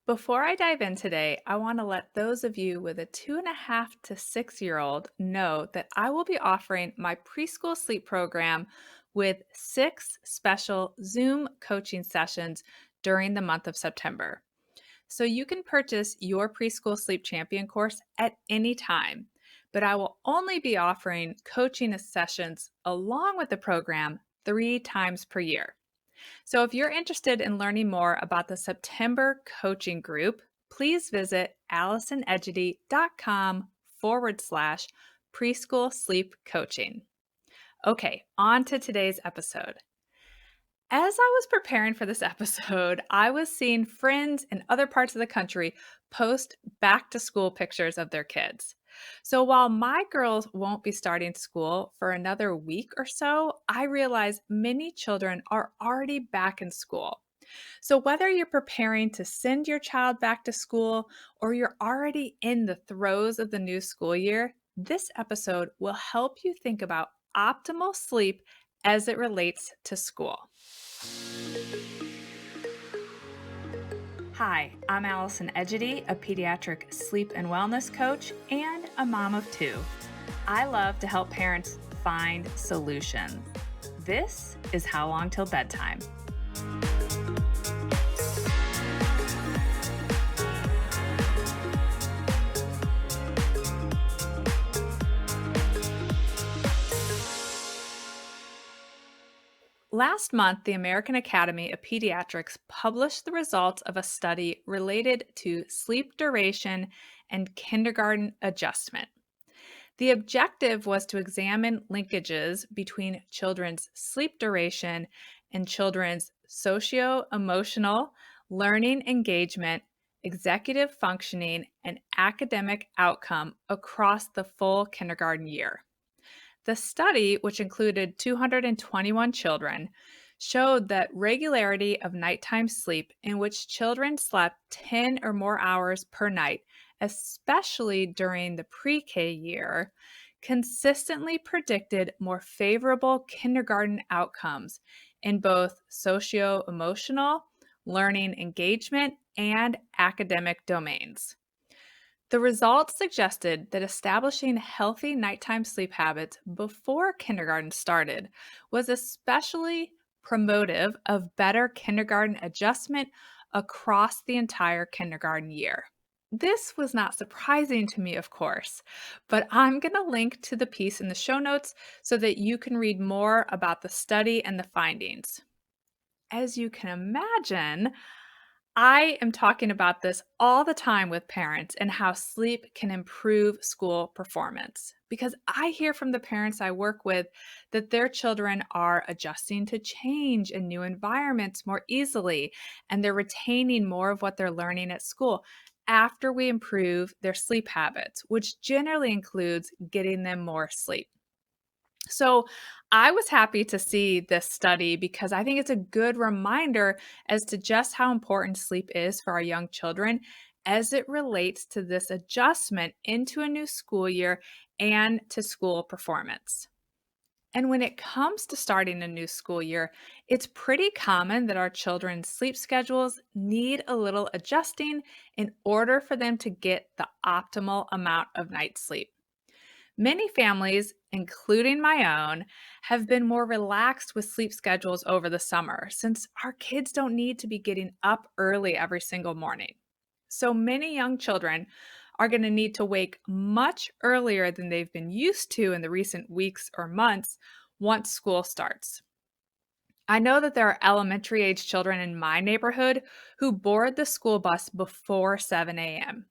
Before I dive in today, I want to let those of you with a 2.5 to 6 year old know that I will be offering my preschool sleep program with 6 special Zoom coaching sessions during the month of September. So you can purchase your preschool sleep champion course at any time, but I will only be offering coaching sessions along with the program 3 times per year. So, if you're interested in learning more about the September coaching group, please visit AllisonEdgety.com/, preschool sleep coaching. Okay, on to today's episode. As I was preparing for this episode, I was seeing friends in other parts of the country post back to school pictures of their kids. So while my girls won't be starting school for another week or so, I realize many children are already back in school. So whether you're preparing to send your child back to school or you're already in the throes of the new school year, this episode will help you think about optimal sleep as it relates to school. Hi, I'm Allison Edgety, a pediatric sleep and wellness coach and a mom of two. I love to help parents find solutions. This is How Long Till Bedtime. Last month, the American Academy of Pediatrics published the results of a study related to sleep duration and kindergarten adjustment. The objective was to examine linkages between children's sleep duration and children's socio emotional, learning engagement, executive functioning, and academic outcome across the full kindergarten year. The study, which included 221 children, showed that regularity of nighttime sleep in which children slept 10 or more hours per night, especially during the pre K year, consistently predicted more favorable kindergarten outcomes in both socio emotional, learning engagement, and academic domains. The results suggested that establishing healthy nighttime sleep habits before kindergarten started was especially promotive of better kindergarten adjustment across the entire kindergarten year. This was not surprising to me, of course, but I'm going to link to the piece in the show notes so that you can read more about the study and the findings. As you can imagine, I am talking about this all the time with parents and how sleep can improve school performance because I hear from the parents I work with that their children are adjusting to change and new environments more easily, and they're retaining more of what they're learning at school after we improve their sleep habits, which generally includes getting them more sleep. So I was happy to see this study because I think it's a good reminder as to just how important sleep is for our young children as it relates to this adjustment into a new school year and to school performance. And when it comes to starting a new school year, it's pretty common that our children's sleep schedules need a little adjusting in order for them to get the optimal amount of night sleep. Many families, including my own, have been more relaxed with sleep schedules over the summer since our kids don't need to be getting up early every single morning. So many young children are going to need to wake much earlier than they've been used to in the recent weeks or months once school starts. I know that there are elementary age children in my neighborhood who board the school bus before 7 a.m.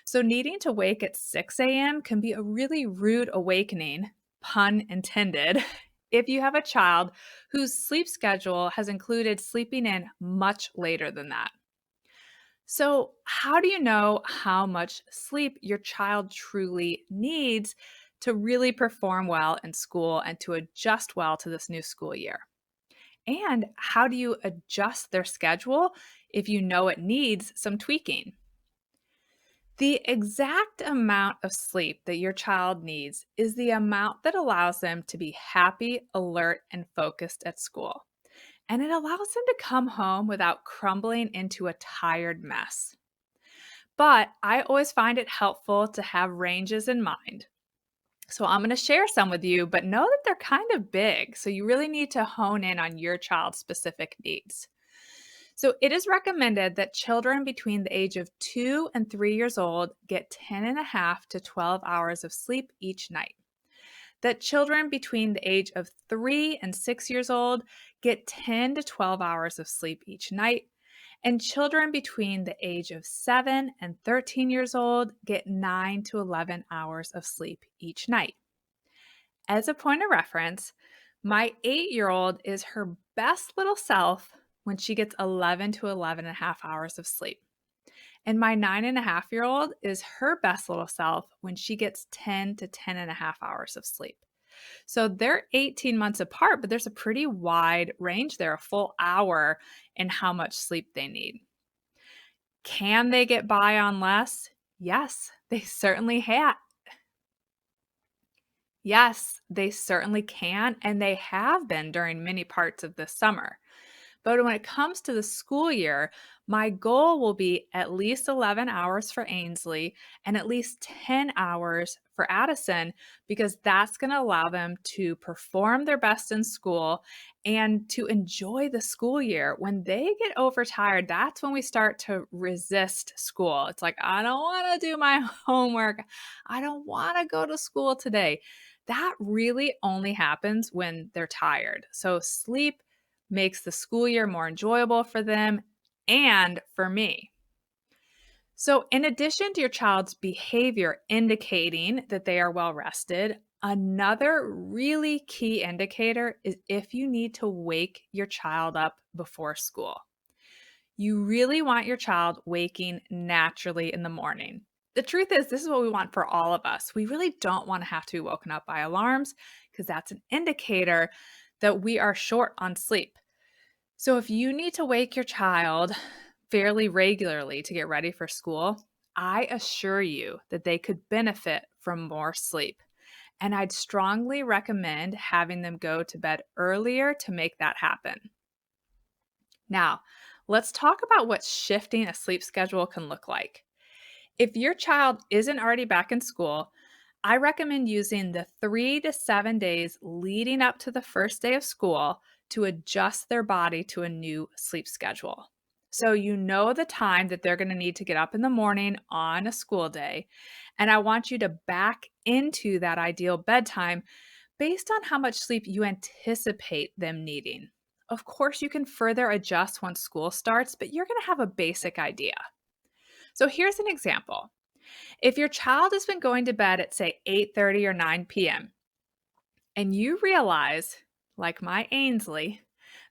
So, needing to wake at 6 a.m. can be a really rude awakening, pun intended, if you have a child whose sleep schedule has included sleeping in much later than that. So, how do you know how much sleep your child truly needs to really perform well in school and to adjust well to this new school year? And how do you adjust their schedule if you know it needs some tweaking? The exact amount of sleep that your child needs is the amount that allows them to be happy, alert, and focused at school. And it allows them to come home without crumbling into a tired mess. but I always find it helpful to have ranges in mind. So I'm going to share some with you, but know that they're kind of big. So you really need to hone in on your child's specific needs. So it is recommended that children between the age of 2 and 3 years old get 10.5 to 12 hours of sleep each night. That children between the age of 3 and 6 years old get 10 to 12 hours of sleep each night. And children between the age of 7 and 13 years old get 9 to 11 hours of sleep each night. As a point of reference, my 8 year old is her best little self when she gets 11 to 11 and a half hours of sleep. And my 9.5 year old is her best little self when she gets 10 to 10 and a half hours of sleep. So they're 18 months apart, but there's a pretty wide range there, a full hour in how much sleep they need. Can they get by on less? Yes, they certainly have. Yes, they certainly can, and they have been during many parts of this summer. But when it comes to the school year, my goal will be at least 11 hours for Ainsley and at least 10 hours for Addison, because that's going to allow them to perform their best in school and to enjoy the school year. When they get overtired, that's when we start to resist school. It's like, I don't want to do my homework. I don't want to go to school today. That really only happens when they're tired. So sleep makes the school year more enjoyable for them and for me. So, in addition to your child's behavior indicating that they are well rested, another really key indicator is if you need to wake your child up before school. You really want your child waking naturally in the morning. The truth is, this is what we want for all of us. We really don't want to have to be woken up by alarms because that's an indicator that we are short on sleep. So if you need to wake your child fairly regularly to get ready for school, I assure you that they could benefit from more sleep. And I'd strongly recommend having them go to bed earlier to make that happen. Now, let's talk about what shifting a sleep schedule can look like. If your child isn't already back in school, I recommend using the 3 to 7 days leading up to the first day of school to adjust their body to a new sleep schedule. So you know the time that they're going to need to get up in the morning on a school day. And I want you to back into that ideal bedtime based on how much sleep you anticipate them needing. Of course, you can further adjust once school starts, but you're going to have a basic idea. So here's an example. If your child has been going to bed at, say, 8:30 or 9 p.m., and you realize, like my Ainsley,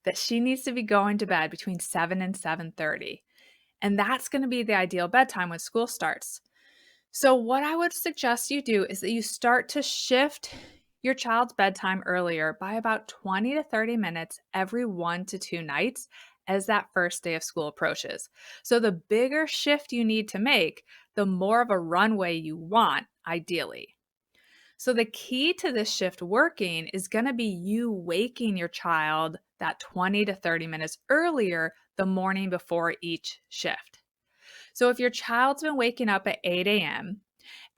that she needs to be going to bed between 7 and 7:30, and that's going to be the ideal bedtime when school starts. So what I would suggest you do is that you start to shift your child's bedtime earlier by about 20 to 30 minutes every 1 to 2 nights as that first day of school approaches. So the bigger shift you need to make, the more of a runway you want, ideally. So the key to this shift working is going to be you waking your child that 20 to 30 minutes earlier the morning before each shift. So if your child's been waking up at 8 a.m.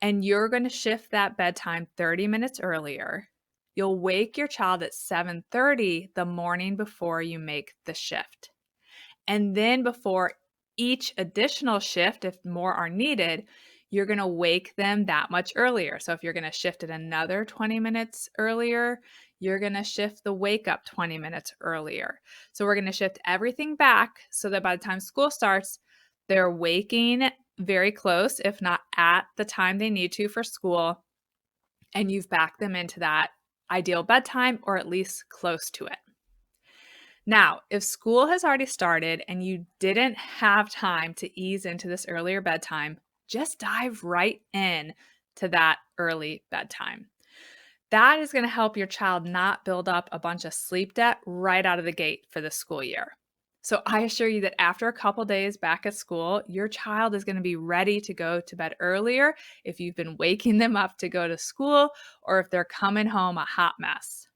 and you're going to shift that bedtime 30 minutes earlier, you'll wake your child at 7:30 the morning before you make the shift. And then before each additional shift, if more are needed, you're going to wake them that much earlier. So if you're going to shift it another 20 minutes earlier, you're going to shift the wake up 20 minutes earlier. So we're going to shift everything back so that by the time school starts, they're waking very close, if not at the time they need to for school, and you've backed them into that ideal bedtime or at least close to it. Now, if school has already started and you didn't have time to ease into this earlier bedtime, just dive right in to that early bedtime. That is going to help your child not build up a bunch of sleep debt right out of the gate for the school year. So I assure you that after a couple days back at school, your child is going to be ready to go to bed earlier if you've been waking them up to go to school or if they're coming home a hot mess.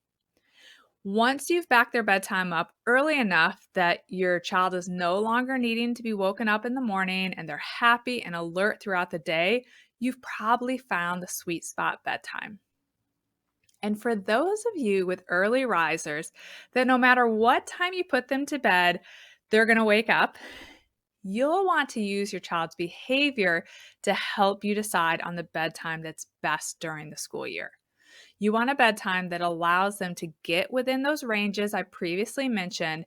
Once you've backed their bedtime up early enough that your child is no longer needing to be woken up in the morning and they're happy and alert throughout the day, you've probably found the sweet spot bedtime. And for those of you with early risers, that no matter what time you put them to bed, they're going to wake up, you'll want to use your child's behavior to help you decide on the bedtime that's best during the school year. You want a bedtime that allows them to get within those ranges I previously mentioned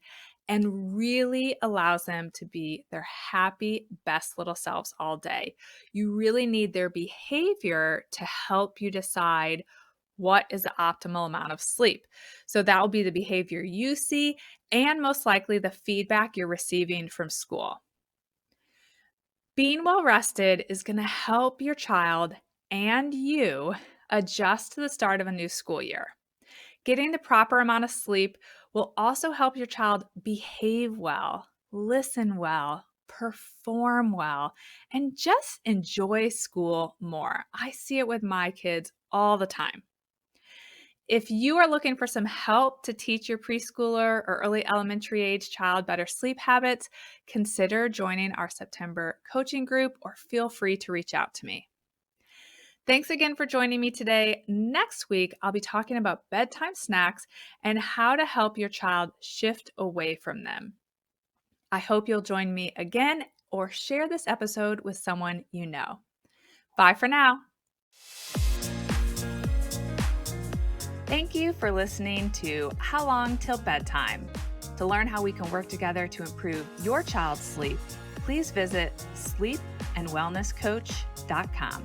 and really allows them to be their happy, best little selves all day. You really need their behavior to help you decide what is the optimal amount of sleep. So that will be the behavior you see and most likely the feedback you're receiving from school. Being well rested is going to help your child and you adjust to the start of a new school year. Getting the proper amount of sleep will also help your child behave well, listen well, perform well, and just enjoy school more. I see it with my kids all the time. If you are looking for some help to teach your preschooler or early elementary age child better sleep habits, consider joining our September coaching group or feel free to reach out to me. Thanks again for joining me today. Next week, I'll be talking about bedtime snacks and how to help your child shift away from them. I hope you'll join me again or share this episode with someone you know. Bye for now. Thank you for listening to How Long Till Bedtime. To learn how we can work together to improve your child's sleep, please visit sleepandwellnesscoach.com.